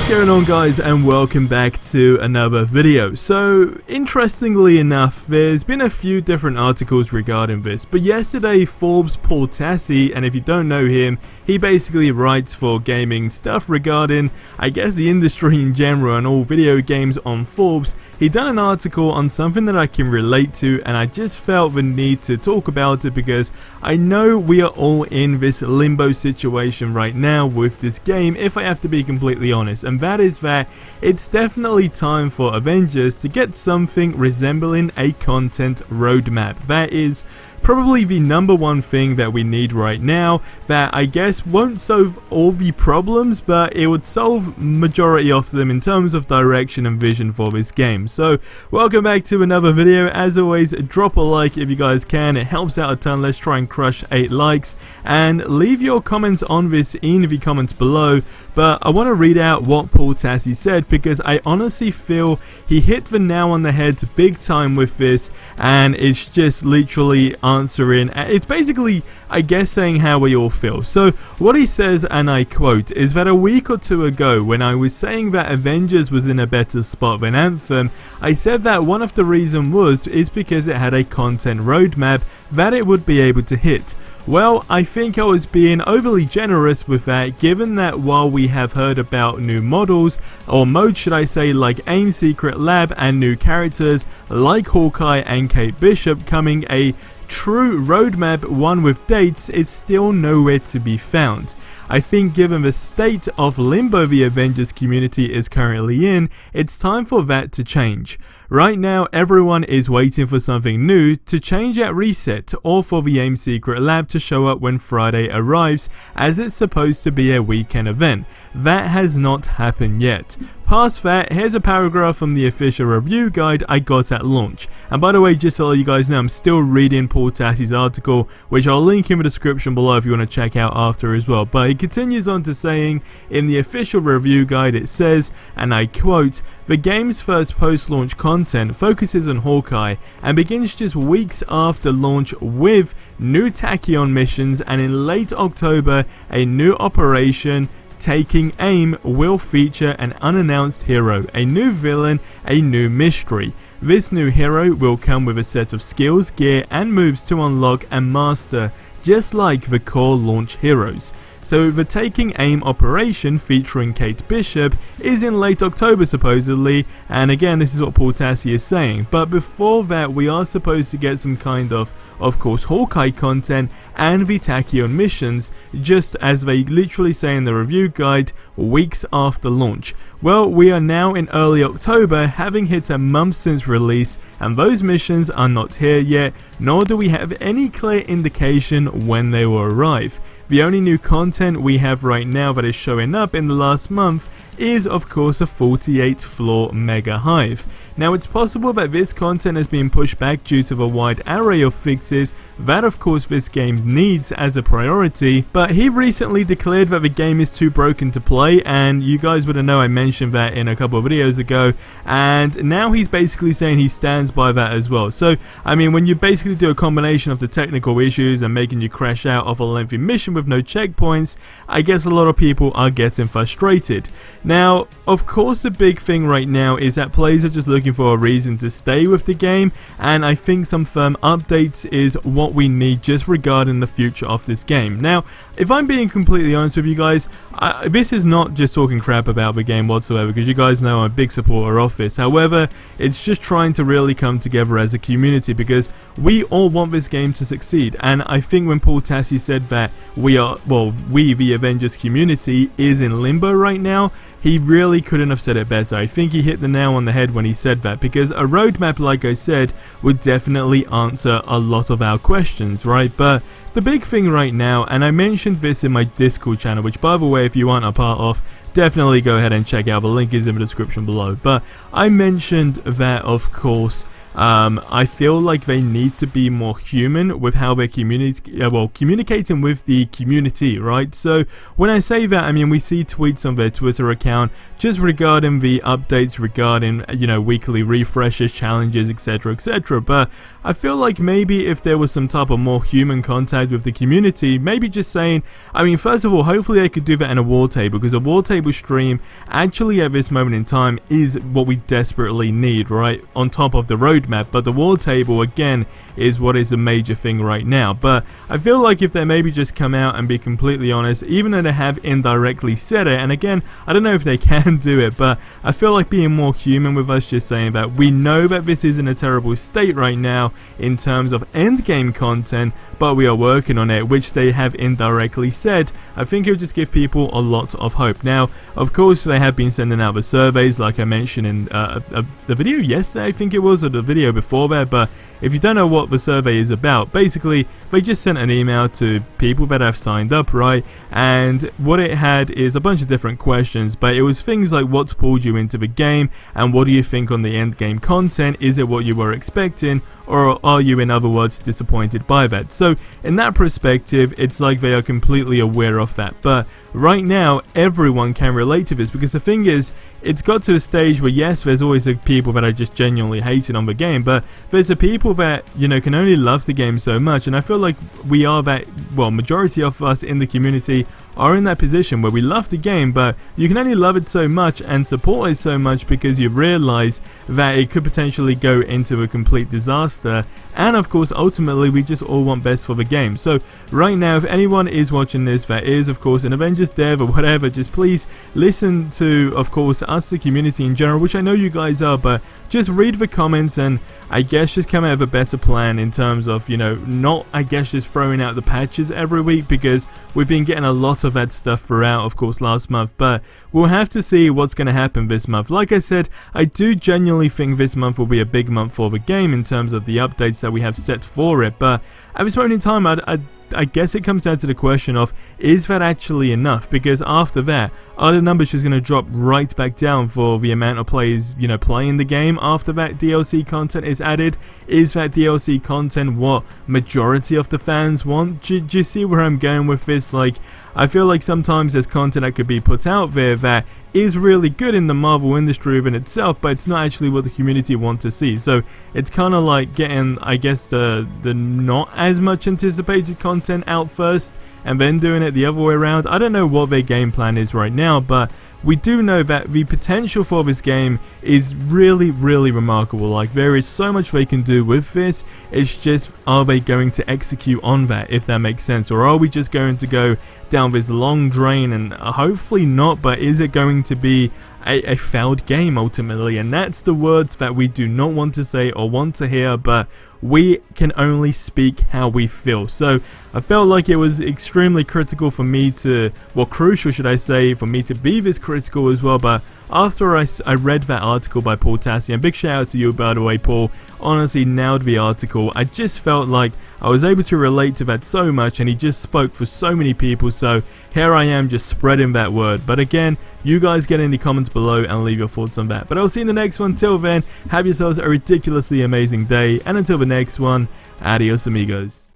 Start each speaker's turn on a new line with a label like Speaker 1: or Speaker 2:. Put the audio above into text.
Speaker 1: What's going on, guys, and welcome back to another video. So interestingly enough, there's been a few different articles regarding this, but yesterday Forbes Paul Tassi, and if you don't know him, he basically writes for gaming stuff regarding, I guess, the industry in general and all video games on Forbes. He done an article on something that I can relate to, and I just felt the need to talk about it because I know we are all in this limbo situation right now with this game, if I have to be completely honest. And that is that it's definitely time for Avengers to get something resembling a content roadmap. That is probably the #1 thing that we need right now, that I guess won't solve all the problems, but it would solve majority of them in terms of direction and vision for this game. So welcome back to another video. As always, drop a like if you guys can, it helps out a ton. Let's try and crush 8 likes, and leave your comments on this in the comments below. But I want to read out what Paul Tassi said, because I honestly feel he hit the nail on the head big time with this, and it's just literally answering, it's basically, I guess, saying how we all feel. So what he says, and I quote, is that a week or two ago when I was saying that Avengers was in a better spot than Anthem, I said that one of the reasons is because it had a content roadmap that it would be able to hit. Well, I think I was being overly generous with that, given that while we have heard about new models, or modes should I say, like AIM Secret Lab, and new characters like Hawkeye and Kate Bishop coming, a true roadmap, one with dates, is still nowhere to be found. I think given the state of limbo the Avengers community is currently in, it's time for that to change. Right now, everyone is waiting for something new to change at reset, or for the AIM Secret Lab to show up when Friday arrives, as it's supposed to be a weekend event. That has not happened yet. Past that, here's a paragraph from the official review guide I got at launch. And by the way, just to let you guys know, I'm still reading Paul Tassi's article, which I'll link in the description below if you want to check out after as well. But it continues on to saying, in the official review guide it says, and I quote, "The game's first post-launch content focuses on Hawkeye and begins just weeks after launch with new Tachyon missions, and in late October a new operation taking aim will feature an unannounced hero, a new villain, a new mystery. This new hero will come with a set of skills, gear and moves to unlock and master, just like the core launch heroes." So the Taking Aim operation featuring Kate Bishop is in late October supposedly, and again, this is what Paul Tassi is saying. But before that, we are supposed to get some kind of course, Hawkeye content and the Tachyon missions, just as they literally say in the review guide, weeks after launch. Well, we are now in early October, having hit a month since release, and those missions are not here yet, nor do we have any clear indication when they will arrive. The only new content we have right now that is showing up in the last month is, of course, a 48 floor mega hive. Now, it's possible that this content has been pushed back due to the wide array of fixes that, of course, this game needs as a priority, but he recently declared that the game is too broken to play, and you guys would know I mentioned that in a couple of videos ago, and now he's basically saying he stands by that as well. So, I mean, when you basically do a combination of the technical issues and making you crash out of a lengthy mission with no checkpoints, I guess a lot of people are getting frustrated. Now, of course, the big thing right now is that players are just looking for a reason to stay with the game, and I think some firm updates is what we need just regarding the future of this game. Now, if I'm being completely honest with you guys, this is not just talking crap about the game whatsoever, because you guys know I'm a big supporter of this. However, it's just trying to really come together as a community, because we all want this game to succeed. And I think when Paul Tassi said that we, the Avengers community, is in limbo right now, he really couldn't have said it better. I think he hit the nail on the head when he said that, because a roadmap, like I said, would definitely answer a lot of our questions, right? But the big thing right now, and I mentioned this in my Discord channel, which, by the way, if you aren't a part of, definitely go ahead and check out, the link is in the description below. But I mentioned that, of course, I feel like they need to be more human with how they're communicating with the community, right? So when I say that, I mean, we see tweets on their Twitter account just regarding the updates, regarding, you know, weekly refreshes, challenges, etc, etc. But I feel like maybe if there was some type of more human contact had with the community, maybe just saying, I mean, first of all, hopefully they could do that in a war table, because a war table stream actually at this moment in time is what we desperately need, right, on top of the roadmap. But the war table, again, is what is a major thing right now. But I feel like if they maybe just come out and be completely honest, even though they have indirectly said it, and again, I don't know if they can do it, but I feel like being more human with us, just saying that we know that this is in a terrible state right now in terms of endgame content, but we are working on it, which they have indirectly said. I think it would just give people a lot of hope. Now, of course, they have been sending out the surveys, like I mentioned in the video yesterday, I think it was, or the video before that. But if you don't know what the survey is about, basically they just sent an email to people that have signed up, right? And what it had is a bunch of different questions, but it was things like what's pulled you into the game, and what do you think on the end game content? Is it what you were expecting, or are you, in other words, disappointed by that? So in that perspective, it's like they are completely aware of that. But right now, everyone can relate to this, because the thing is, it's got to a stage where, yes, there's always the people that are just genuinely hating on the game, but there's the people that, you know, can only love the game so much. And I feel like we are that, well, majority of us in the community are in that position where we love the game, but you can only love it so much and support it so much because you realize that it could potentially go into a complete disaster. And of course, ultimately, we just all want best for the game. So right now, if anyone is watching this that is, of course, an Avengers dev or whatever, just please listen to, of course, us, the community in general, which I know you guys are, but just read the comments and I guess just come out with a better plan in terms of, you know, not, I guess, just throwing out the patches every week, because we've been getting a lot of that stuff throughout, of course, last month. But we'll have to see what's going to happen this month. Like I said, I do genuinely think this month will be a big month for the game in terms of the updates that we have set for it. But at this moment in time, I guess it comes down to the question of, is that actually enough? Because after that, are the numbers just going to drop right back down for the amount of players, you know, playing the game after that DLC content is added? Is that DLC content what majority of the fans want? Do you see where I'm going with this? Like, I feel like sometimes there's content that could be put out there that is really good in the Marvel industry within itself, but it's not actually what the community want to see. So it's kind of like getting, I guess, the not as much anticipated content out first and then doing it the other way around. I don't know what their game plan is right now, but we do know that the potential for this game is really, really remarkable. Like, there is so much they can do with this. It's just, are they going to execute on that, if that makes sense? Or are we just going to go down this long drain? And hopefully not, but is it going to be a failed game ultimately? And that's the words that we do not want to say or want to hear, but we can only speak how we feel. So I felt like it was extremely critical for me to, well, crucial should I say, for me to be this critical as well. But after I read that article by Paul Tassi, and big shout out to you, by the way, Paul, honestly nailed the article. I just felt like I was able to relate to that so much, and he just spoke for so many people. So here I am, just spreading that word. But again, you guys get in the comments below and leave your thoughts on that. But I'll see you in the next one. Till then, have yourselves a ridiculously amazing day, and until the next one, adios amigos.